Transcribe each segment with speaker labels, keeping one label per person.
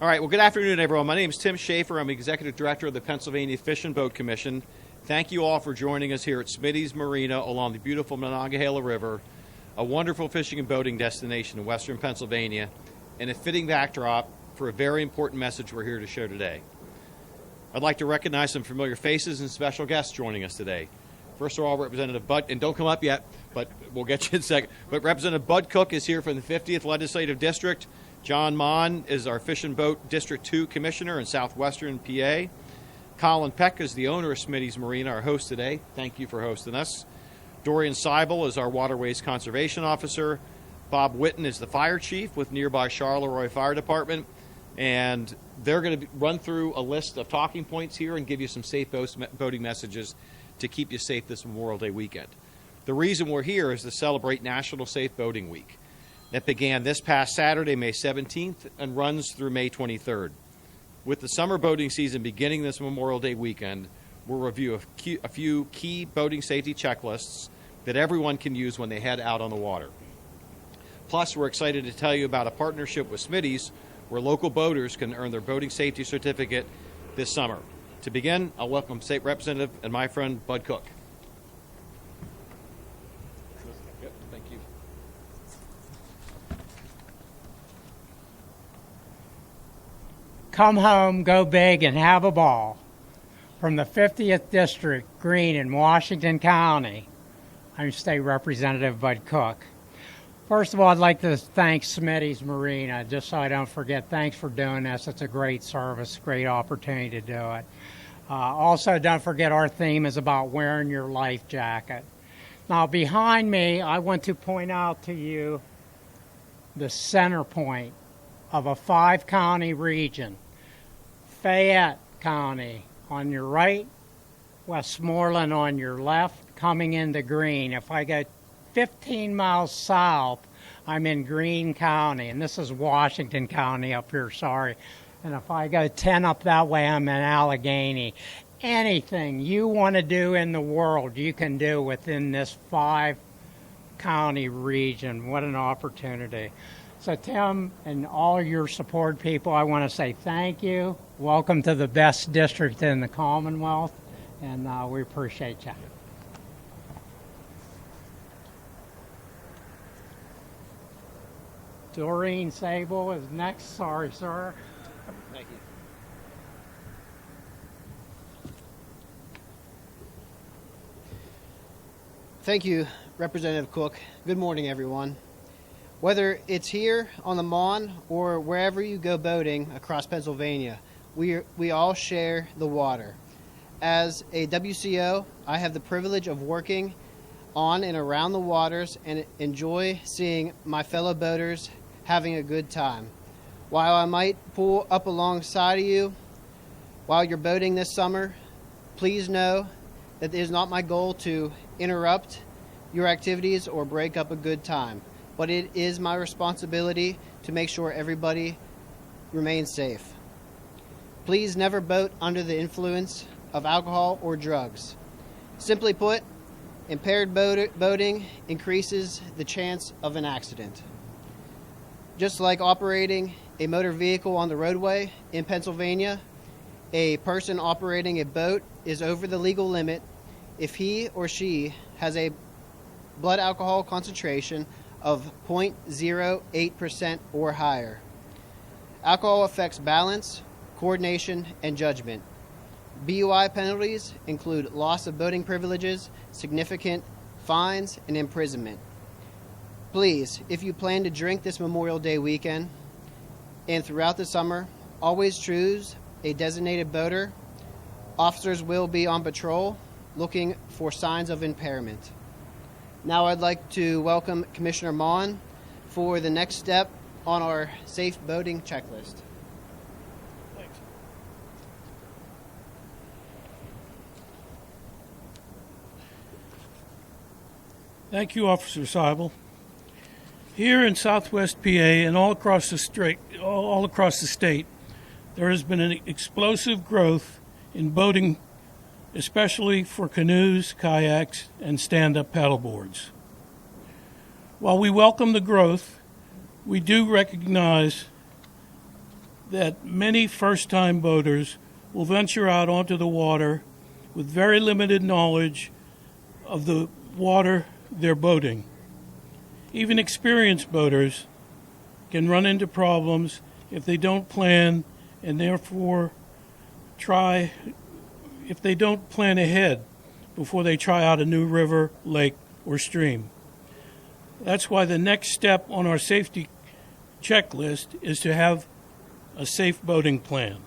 Speaker 1: All right, well, good afternoon, everyone. My name is Tim Schaeffer. I'm Executive Director of the Pennsylvania Fish and Boat Commission. Thank you all for joining us here at Smitty's Marina along the beautiful Monongahela River, a wonderful fishing and boating destination in western Pennsylvania, and a fitting backdrop for a very important message we're here to share today. I'd like to recognize some familiar faces and special guests joining us today. First of all, Representative Bud, and don't come up yet, but we'll get you in a second. But Representative Bud Cook is here from the 50th Legislative District. John Mon is our Fish and Boat District 2 Commissioner in southwestern PA. Colin Peck is the owner of Smitty's Marina, our host today. Thank you for hosting us. Dorian Seibel is our Waterways Conservation Officer. Bob Witten is the Fire Chief with nearby Charleroi Fire Department. And they're going to run through a list of talking points here and give you some safe boating messages to keep you safe this Memorial Day weekend. The reason we're here is to celebrate National Safe Boating Week. That began this past Saturday, May 17th, and runs through May 23rd. With the summer boating season beginning this Memorial Day weekend, we'll review a few key boating safety checklists that everyone can use when they head out on the water. Plus, we're excited to tell you about a partnership with Smitty's where local boaters can earn their boating safety certificate this summer. To begin, I'll welcome State Representative and my friend Bud Cook. Thank you.
Speaker 2: Come home, go big, and have a ball. From the 50th District, Greene in Washington County, I'm State Representative Bud Cook. First of all, I'd like to thank Smitty's Marina, just so I don't forget. Thanks for doing this. It's a great service, great opportunity to do it. Also, don't forget our theme is about wearing your life jacket. Now, behind me, I want to point out to you the center point of a 5-county region. Fayette County on your right, Westmoreland on your left, coming into Greene. If I go 15 miles south, I'm in Greene County, and this is Washington County up here, sorry. And if I go 10 up that way, I'm in Allegheny. Anything you want to do in the world, you can do within this 5-county region. What an opportunity. So Tim and all your support people, I want to say thank you. Welcome to the best district in the Commonwealth, and we appreciate you. Doreen Sable is next. Sorry, sir.
Speaker 1: Thank you.
Speaker 3: Thank you, Representative Cook. Good morning, everyone. Whether it's here on the Mon or wherever you go boating across Pennsylvania, we all share the water. As a WCO, I have the privilege of working on and around the waters and enjoy seeing my fellow boaters having a good time. While I might pull up alongside of you while you're boating this summer, please know that it is not my goal to interrupt your activities or break up a good time. But it is my responsibility to make sure everybody remains safe. Please never boat under the influence of alcohol or drugs. Simply put, impaired boating increases the chance of an accident. Just like operating a motor vehicle on the roadway in Pennsylvania, a person operating a boat is over the legal limit if he or she has a blood alcohol concentration of 0.08% or higher. Alcohol affects balance, coordination, and judgment. BUI penalties include loss of boating privileges, significant fines, and imprisonment. Please, if you plan to drink this Memorial Day weekend and throughout the summer, always choose a designated boater. Officers will be on patrol looking for signs of impairment. Now I'd like to welcome Commissioner Mon for the next step on our safe boating checklist.
Speaker 4: Thanks. Thank you, Officer Seibel. Here in Southwest PA and all across the state, there has been an explosive growth in boating, especially for canoes, kayaks, and stand-up paddleboards. While we welcome the growth, we do recognize that many first-time boaters will venture out onto the water with very limited knowledge of the water they're boating. Even experienced boaters can run into problems if they don't plan and therefore if they don't plan ahead before they try out a new river, lake, or stream. That's why the next step on our safety checklist is to have a safe boating plan.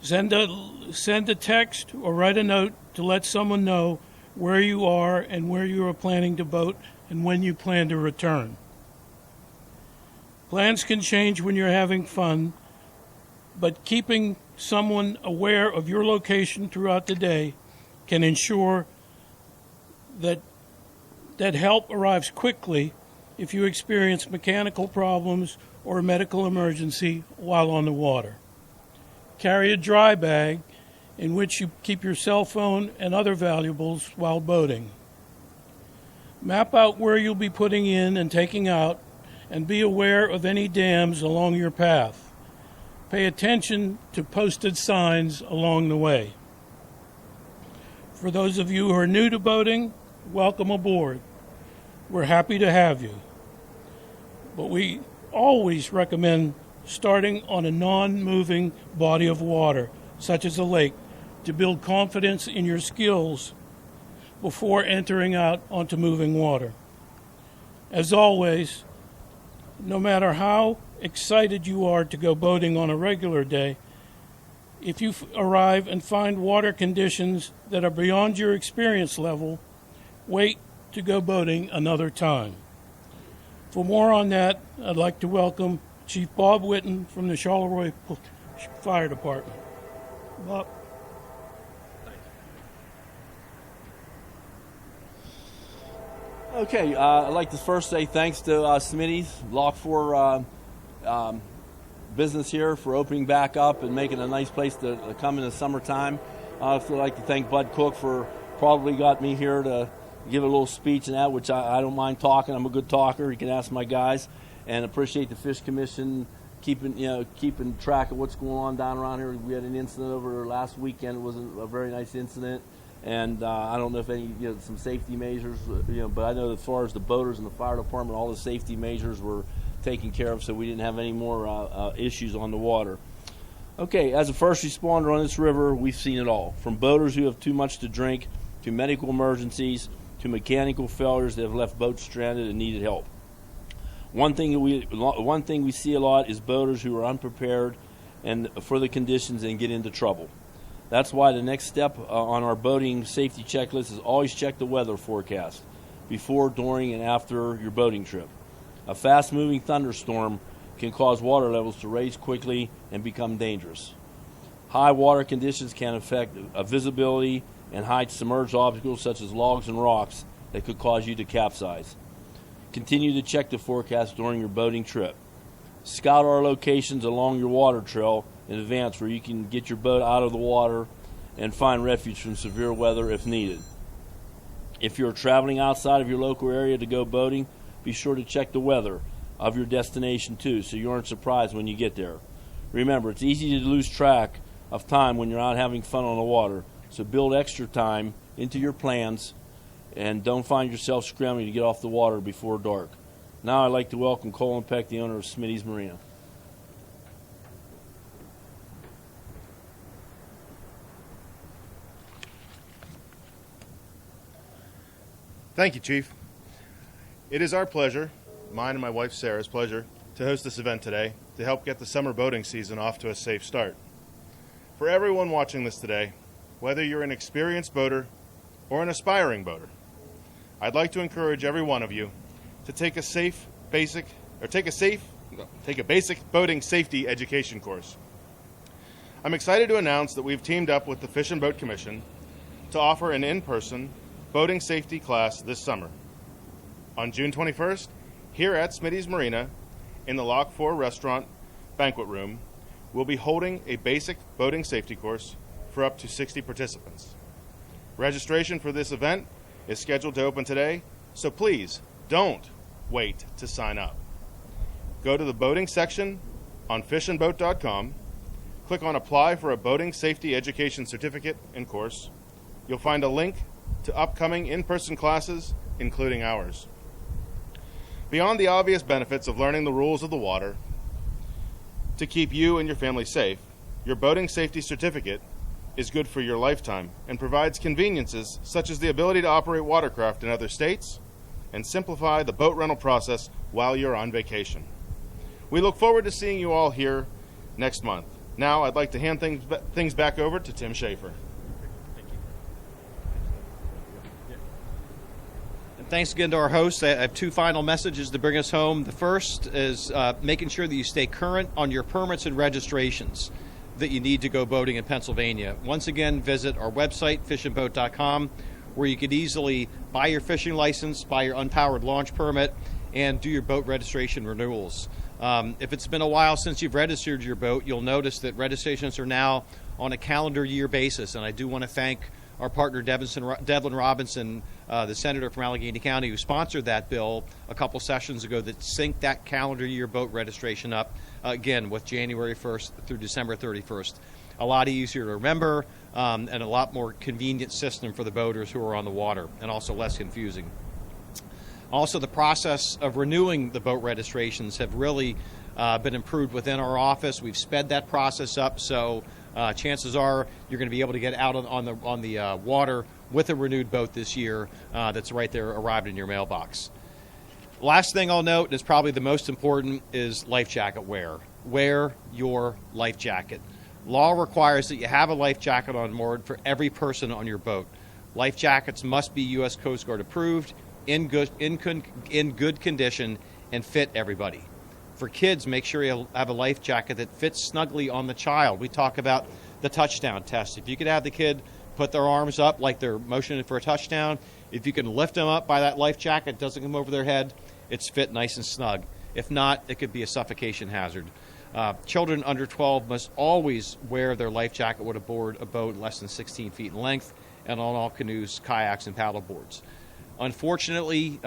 Speaker 4: Send a text or write a note to let someone know where you are and where you are planning to boat and when you plan to return. Plans can change when you're having fun, but keeping someone aware of your location throughout the day can ensure that help arrives quickly if you experience mechanical problems or a medical emergency while on the water. Carry a dry bag in which you keep your cell phone and other valuables while boating. Map out where you'll be putting in and taking out, and be aware of any dams along your path. Pay attention to posted signs along the way. For those of you who are new to boating, welcome aboard. We're happy to have you. But we always recommend starting on a non-moving body of water, such as a lake, to build confidence in your skills before entering out onto moving water. As always, no matter how excited you are to go boating on a regular day, if you arrive and find water conditions that are beyond your experience level, wait to go boating another time. For more on that, I'd like to welcome Chief Bob Whitten from the Charleroi Fire Department. Bob.
Speaker 5: Okay, I'd like to first say thanks to Smitty's Lock 4 business here for opening back up and making a nice place to come in the summertime. I'd also like to thank Bud Cook for probably got me here to give a little speech and that, which I don't mind talking. I'm a good talker. You can ask my guys. And appreciate the Fish Commission keeping track of what's going on down around here. We had an incident over last weekend. It was a very nice incident. And I don't know if any, some safety measures, but I know as far as the boaters and the fire department, all the safety measures were taken care of, so we didn't have any more issues on the water. Okay, as a first responder on this river, we've seen it all, from boaters who have too much to drink, to medical emergencies, to mechanical failures that have left boats stranded and needed help. One thing we see a lot is boaters who are unprepared and for the conditions and get into trouble. That's why the next step on our boating safety checklist is always check the weather forecast before, during, and after your boating trip. A fast-moving thunderstorm can cause water levels to raise quickly and become dangerous. High water conditions can affect visibility and hide submerged obstacles such as logs and rocks that could cause you to capsize. Continue to check the forecast during your boating trip. Scout our locations along your water trail in advance where you can get your boat out of the water and find refuge from severe weather if needed. If you're traveling outside of your local area to go boating, be sure to check the weather of your destination too, so you aren't surprised when you get there. Remember, it's easy to lose track of time when you're out having fun on the water, so build extra time into your plans and don't find yourself scrambling to get off the water before dark. Now I'd like to welcome Colin Peck, the owner of Smitty's Marina.
Speaker 6: Thank you, Chief. It is our pleasure, mine and my wife Sarah's pleasure, to host this event today to help get the summer boating season off to a safe start. For everyone watching this today, whether you're an experienced boater or an aspiring boater, I'd like to encourage every one of you to take a basic boating safety education course. I'm excited to announce that we've teamed up with the Fish and Boat Commission to offer an in-person boating safety class this summer. On June 21st, here at Smitty's Marina, in the Lock 4 restaurant banquet room, we'll be holding a basic boating safety course for up to 60 participants. Registration for this event is scheduled to open today, so please don't wait to sign up. Go to the boating section on fishandboat.com, click on Apply for a Boating Safety Education Certificate and Course. You'll find a link to upcoming in-person classes, including ours. Beyond the obvious benefits of learning the rules of the water to keep you and your family safe, your boating safety certificate is good for your lifetime and provides conveniences such as the ability to operate watercraft in other states and simplify the boat rental process while you're on vacation. We look forward to seeing you all here next month. Now I'd like to hand things back over to Tim Schaeffer.
Speaker 1: Thanks again to our hosts. I have two final messages to bring us home. The first is making sure that you stay current on your permits and registrations that you need to go boating in Pennsylvania. Once again, visit our website, fishandboat.com, where you could easily buy your fishing license, buy your unpowered launch permit, and do your boat registration renewals. If it's been a while since you've registered your boat, you'll notice that registrations are now on a calendar year basis, and I do want to thank our partner Devlin Robinson, the senator from Allegheny County, who sponsored that bill a couple sessions ago that synced that calendar year boat registration up again with January 1st through December 31st. A lot easier to remember and a lot more convenient system for the boaters who are on the water, and also less confusing. Also, the process of renewing the boat registrations have really been improved within our office. We've sped that process up, so chances are you're going to be able to get out on the water with a renewed boat this year that's right there arrived in your mailbox. Last thing I'll note, and is probably the most important, is life jacket wear. Wear your life jacket. Law requires that you have a life jacket on board for every person on your boat. Life jackets must be U.S. Coast Guard approved, in good condition, and fit everybody. For kids, make sure you have a life jacket that fits snugly on the child. We talk about the touchdown test. If you could have the kid put their arms up like they're motioning for a touchdown, if you can lift them up by that life jacket, it doesn't come over their head, it's fit nice and snug. If not, it could be a suffocation hazard. Children under 12 must always wear their life jacket when aboard a boat less than 16 feet in length and on all canoes, kayaks, and paddle boards. Unfortunately,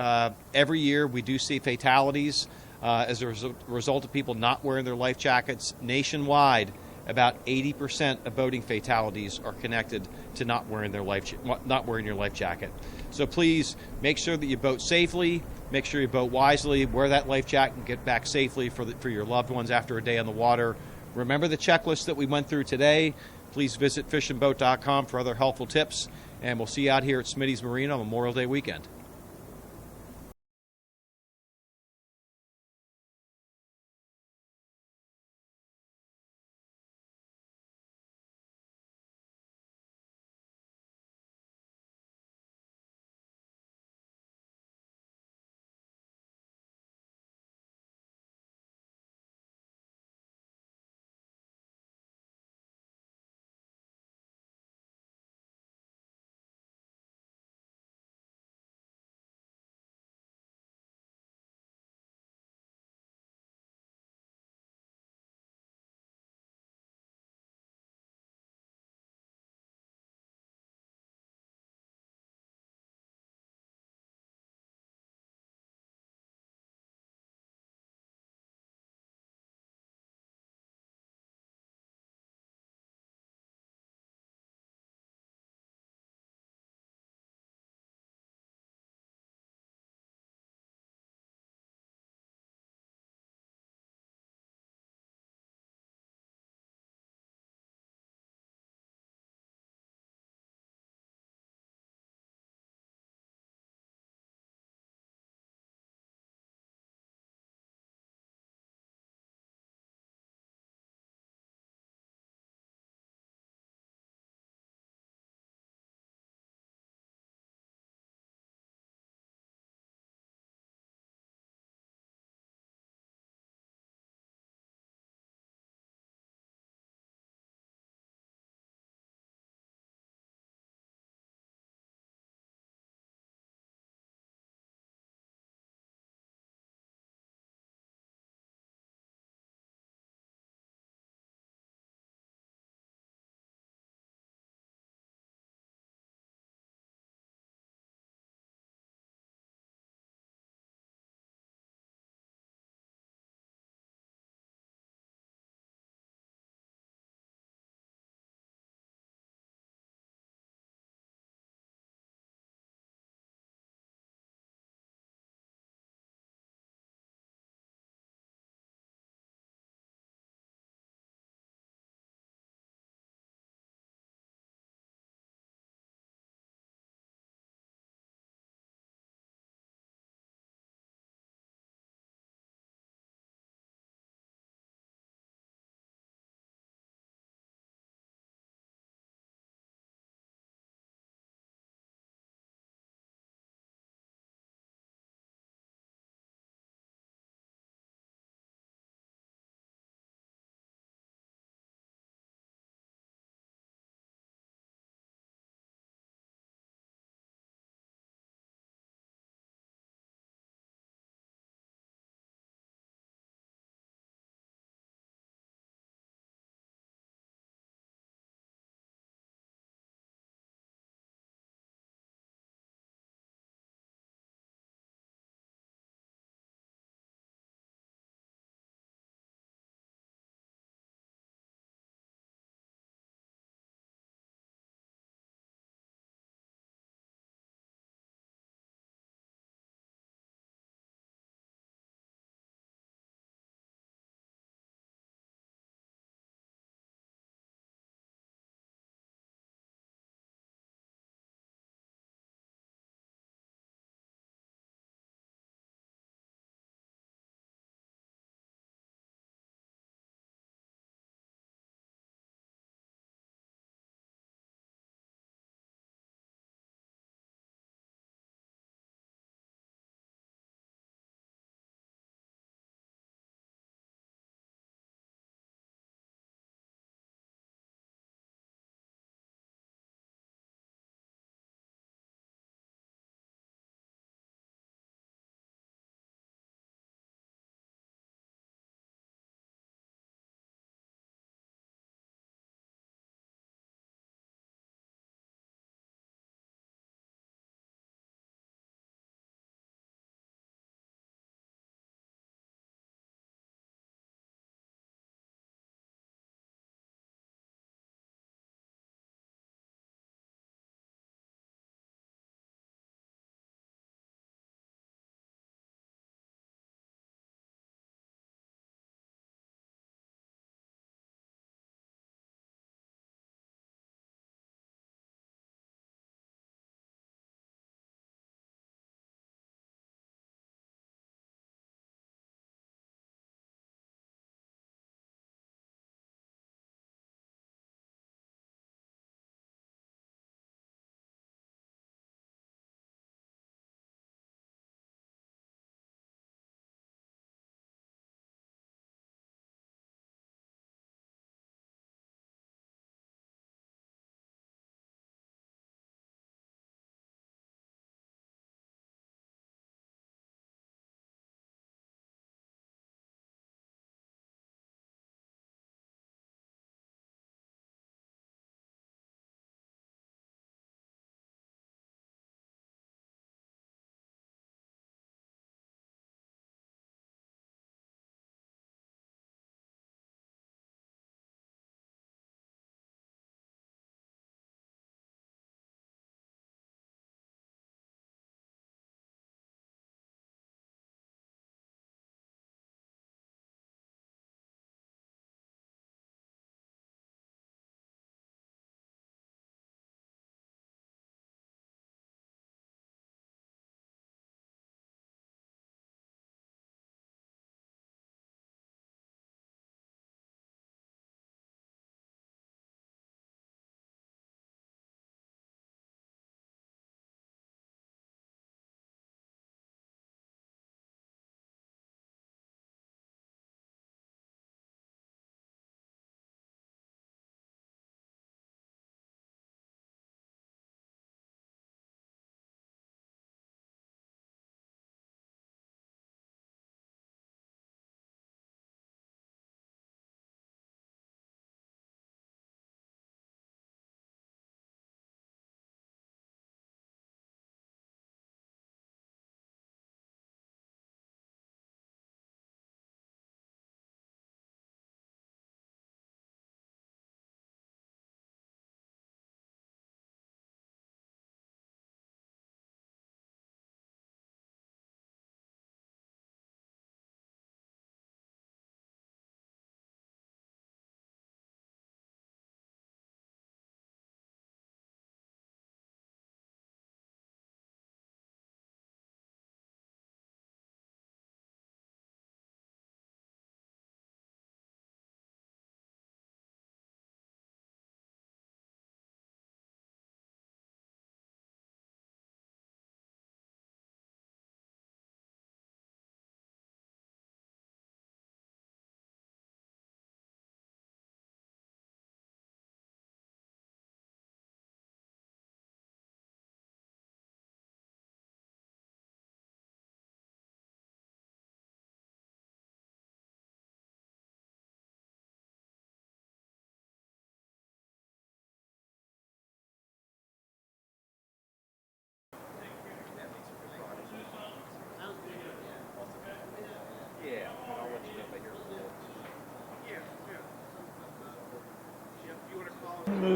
Speaker 1: every year we do see fatalities as a result of people not wearing their life jackets. Nationwide, about 80% of boating fatalities are connected to not wearing your life jacket. So please make sure that you boat safely, make sure you boat wisely, wear that life jacket, and get back safely for your loved ones after a day on the water. Remember the checklist that we went through today. Please visit fishandboat.com for other helpful tips, and we'll see you out here at Smitty's Marina on Memorial Day weekend.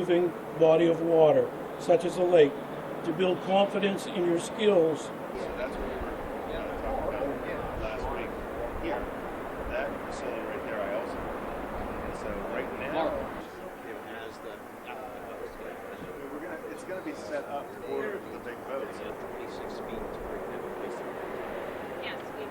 Speaker 4: moving body of water, such as a lake, to build confidence in your skills.
Speaker 6: So that's what we were talking about last week. Here, that facility right there, I also. And so right now, it has the. It's going to be set up for the big boats. 26 feet to bring them a place.
Speaker 7: Yes, we.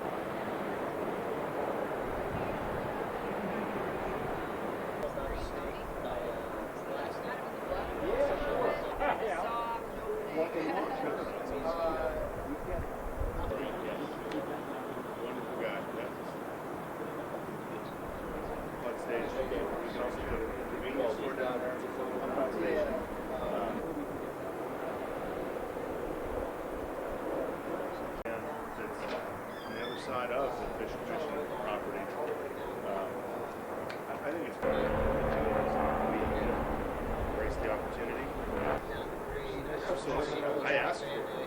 Speaker 6: Side of the fishing property. I think it's good. We embrace the opportunity. Absolutely. I asked for it.